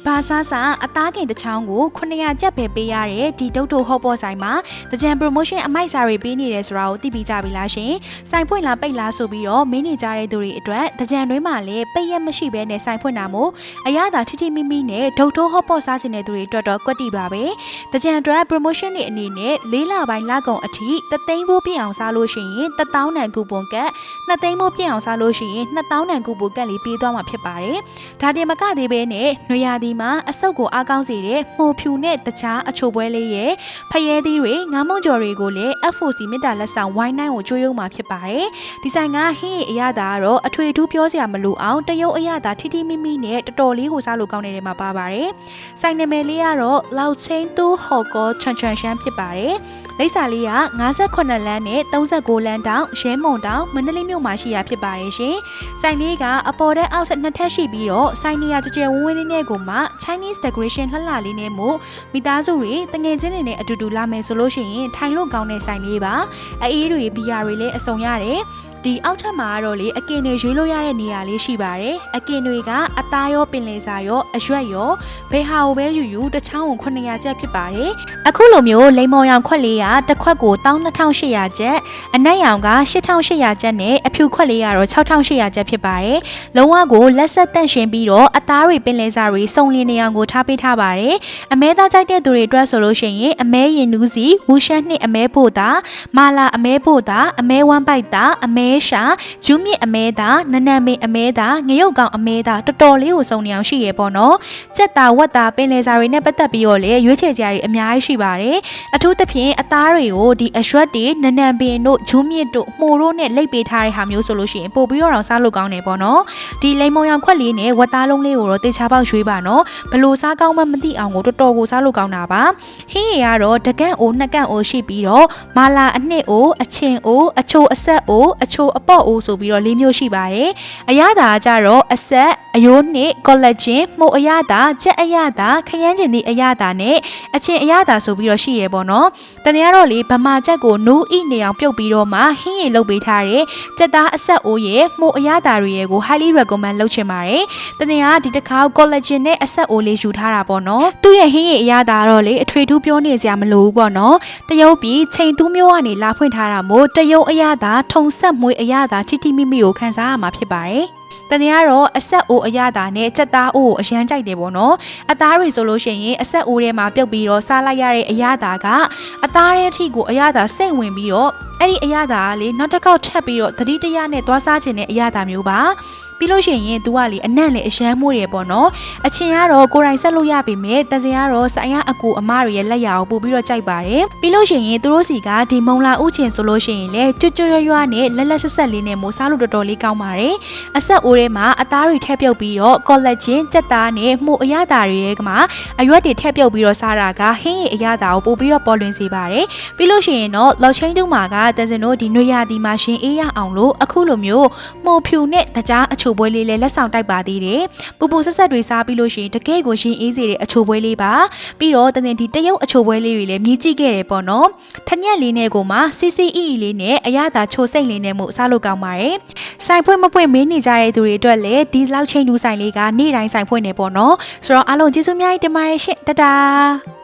ဘာသာစာအသားကင်တစ်ချောင်းကို900ကျပ်ပဲပေးရတဲ့ဒီဒုတ်ထိုဟော့ပေါ်ဆိုင်မှာတကြံ promotion အမိုက်စာတွေပေးနေတယ်ဆိုတာကိုသိပြီးကြပြီလားရှင်ဆိုင်ဖွင့်လာပိတ်လားဆိုပြီးတော့မင်းနေကြတဲ့သူတွေအတွက်တကြံတွင်းမှာလည်းပိတ်ရက်မရှိဘဲနဲ့ဆိုင်ဖွင့်တာမို့အရသာထိထိမိမိနဲ့ဒုတ်ထိုဟော့ပေါ်စားချင်တဲ့သူတွေအတွက်တော့ကွက်တီပါပဲတကြံအတွက် promotion တွေအနေနဲ့4လပိုင်းလကုန်အထိ3သိန်းဖို့ပြည့်အောင်စားလို့ရှိရင်1000တန်ကူပွန်ကတ်2သိန်းဖို့ပြည့်အောင်စားလို့ရှိရင်2000တန်ကူပွန်ကတ်လေးပေးသွားမှာဖြစ်ပါတယ်ဒါတင်မကသေးပဲနဲ့နွေရာသီမှာအဆုပ်ကိုအားကောင်းစေတဲ့မှုဖြူနဲ့တခြားအချိုပွဲလေးရဲ့ဖရဲသီးတွေငါးမုံကြော်တွေကိုလည်း F4C မေတ္တာလက်ဆောင်ဝိုင်းနိုင်ကိုကျွေးရုံမှာဖြစ်ပါတယ်ဒီဆိုင်ကဟင်းရည်အရသာကတော့အထွေထူးပြောစရာမလိုအောင်တရုတ်အရသာထိထိမိမိနဲ့တော်တော်လေးကိုစားလို့ကောင်းတဲ့နေရာမှာပါပါတယ်ဆိုင်နာမည်လေးကတော့လောက်ချင်းသူဟော့ကောချွန်ချွန်ရှမ်းဖြစ်ပါတယ်လိပ်စာလေးက58လမ်းနဲ့39လမ်းတောင်ရဲမုံတောင်မန္တလေးမြို့မှာရှိရာဖြစ်ပါတယ်ရှင်။ဆိုင်လေးကအပေါ်တက်အောက်ထက်နှစ်ထပ်ရှိပြီးတော့ဆိုင်နေရာကြကြဝင်းဝင်းလေးနဲ့ကိုမှ Chinese decoration လှလှလေးနဲ့မို့မိသားစုတွေတငယ်ချင်းတွေနဲ့အတူတူလာမယ်ဆိုလို့ရှိရင်ထိုင်လို့ကောင်းတဲ့ဆိုင်လေးပါ။အေးတွေဘီယာတွေလည်းအစုံရတယ်။ဒီအောက်ထပ်မှာကတော့လေအကင်တွေရွေးလို့ရတဲ့နေရာလေးရှိပါတယ်။အကင်တွေကအသားရောပင်လယ်စာရောအရွက်ရောဘယ်ဟာကိုပဲယူယူတစ်ချောင်းကို900ကျပ်ဖြစ်ပါတယ်။အခုလိုမျိုးလိမ္မော်ရောင်ခွက်လေးကတစ်ခွက်ကို12800ကျပ်အနက်ရောင်က8800ကျပ်နဲ့အဖြူခွက်လေးကတော့6800ကျပ်ဖြစ်ပါတယ်။လုံးဝကိုလက်ဆက်တန့်ရှင်ပြီးတော့အသားတွေပင်လယ်စာတွေစုံလင်နေအောင်ကိုထားပေးထားပါတယ်။အမဲသားကြိုက်တဲ့သူတွေအတွက်ဆိုလို့ရှိရင်အမဲရင်နူးစီဝူရှန်နှစ်အမဲဖို့တာမာလာအမဲဖို့တာအမဲဝမ်းပိုက်တာအမဲရှာဂျူးမြင့်အမဲတာနနံမင်းအမဲတာငရုတ်ကောင်အမဲတာတော်တော်လေးကိုစုံနေအောင်ရှိရပေါ့နော်ကြက်တာဝက်တာပင်လယ်စာတွေနဲ့ပတ်သက်ပြီးတော့လေရွေးချယ်ကြရအများကြီးရှိပါတယ်အထူးသဖြင့်အသားတွေကိုဒီအရွက်တွေနနံပင်တို့ဂျူးမြင့်တို့မှုတို့နဲ့လိပ်ပေးထားတဲ့ဟာမျိုးဆိုလို့ရှိရင်ပို့ပြီးတော့စားလို့ကောင်းတယ်ပေါ့နော်ဒီလိမ္မော်ရောင်ခွက်လေးနဲ့ဝက်သားလုံးလေးကိုတော့တေချာပေါက်ရွေးပါနော်ဘလို့စားကောင်းမှမသိအောင်ကိုတော်တော်ကိုစားလို့ကောင်းတာပါဟင်းရည်ကတော့တကန့်အိုနှစ်ကန့်အိုရှိပြီးတော့မာလာအနှစ်အိုအချင်းအိုအချိုအဆက်အိုအချိုအပေါ့အိုဆိုပြီးတော့၄မျိုးရှိပါတယ်အရသာကြတော့အဆက်အယိုးနှစ်ကောလာဂျင်မှုအရသာကြက်အရသာခရမ်းကျင်သည့်အရသာနဲ့အချင်းအရသာဆိုပြီးတော့ရှိရပေါ့နော်တကယ်ကတော့လေဗမာချက်ကိုနူးဣနေအောင်ပြုတ်ပြီးတော့မှဟင်းရည်လုပ်ပေးထားတဲ့ကြက်သားအဆက်အိုးရဲ့မှုအရသာတွေရဲ့ကို highly recommend လုပ်ချင်ပါတယ်တကယ်ကဒီတစ်ခါကောလာဂျင်နဲ့အဆက်အိုးလေးယူထားတာပေါ့နော်သူ့ရဲ့ဟင်းရည်အရသာတော့လေအထွေထူးပြောနေစရာမလိုဘူးပေါ့နော်တရုတ်ပြည်ချိန်သူးမျိုးကနေလာဖွင့်ထားတာမို့တရုတ်အရသာထုံဆက်မွေးအရသာထိထိမိမိကိုခန်းစားရမှာဖြစ်ပါတယ်တကယ်ကတော့အဆက်အိုးအရသာနဲ့စက်သားအိုးကိုအရန်ကြိုက်တယ်ပေါ့နော်အသားတွေဆိုလို့ရှိရင်အဆက်အိုးထဲမှာပြုတ်ပြီးတော့စားလိုက်ရတဲ့အရသာကအသားရဲ့အထိကိုအရသာစိတ်ဝင်ပြီးတော့အဲ့ဒီအရသာကလေနောက်တစ်ခေါက်ထပ်ပြီးတော့သတိတရနဲ့သွားစားခြင်းတဲ့အရသာမျိုးပါပြီးလို့ရှိရင် तू ကလေအနံ့လေအရန်မိုးရပေါ့နော်အချင်းကတော့ကိုယ်တိုင်ဆက်လို့ရပြီမဲ့တစင်ကတော့ဆိုင်ရအကူအမတွေရဲ့လက်ရအောင်ပို့ပြီးတော့ကြိုက်ပါတယ်ပြီးလို့ရှိရင်သူတို့စီကဒီမုံလာဥချင်ဆိုလို့ရှိရင်လေကျွတ်ကျွတ်ရွရွနဲ့လက်လက်ဆက်ဆက်လေးနဲ့မိုးစားလို့တော်တော်လေးကောင်းပါတယ်အဆက်အိုးထဲမှာအသားတွေထည့်ပြုတ်ပြီးတော့ကောလာဂျင်ကြက်သားနဲ့မှုအရသာတွေရဲ့ကမှာအရွက်တွေထည့်ပြုတ်ပြီးတော့စားတာကဟင်းရည်အရသာကိုပို့ပြီးတော့ပေါ်လွင်စေပါတယ်ပြီးလို့ရှိရင်တော့လောက်ချင်းတုံးမှာကတစင်တို့ဒီနွေရာသီမှာရှင်အေးရအောင်လို့အခုလိုမျိုးမှုဖြူနဲ့တကြားအချိုပွဲလေးလည်းလက်ဆောင်တိုက်ပါသေးတယ်ပူပူဆက်ဆက်တွေစားပြီးလို့ရှိရင်တကယ်ကိုရှင်အေးစေတဲ့အချိုပွဲလေးပါပြီးတော့တကယ်ဒီတရုတ်အချိုပွဲလေးတွေလည်းမြည်ကြည့်ခဲ့တယ်ပေါ့နော်ထညက်လေးနဲ့ကိုမှ CCE လေးနဲ့အရသာချိုစိတ်လေးနဲ့မို့စားလို့ကောင်းပါတယ်ဆိုင်ဖွင့်မဖွင့်မင်းနေကြတဲ့သူတွေအတွက်လည်းဒီလောက်ချိန်တူဆိုင်လေးကနေ့တိုင်းဆိုင်ဖွင့်နေပေါ့နော်ဆိုတော့အားလုံးကျေးဇူးများတင်ပါတယ်ရှင်တတာ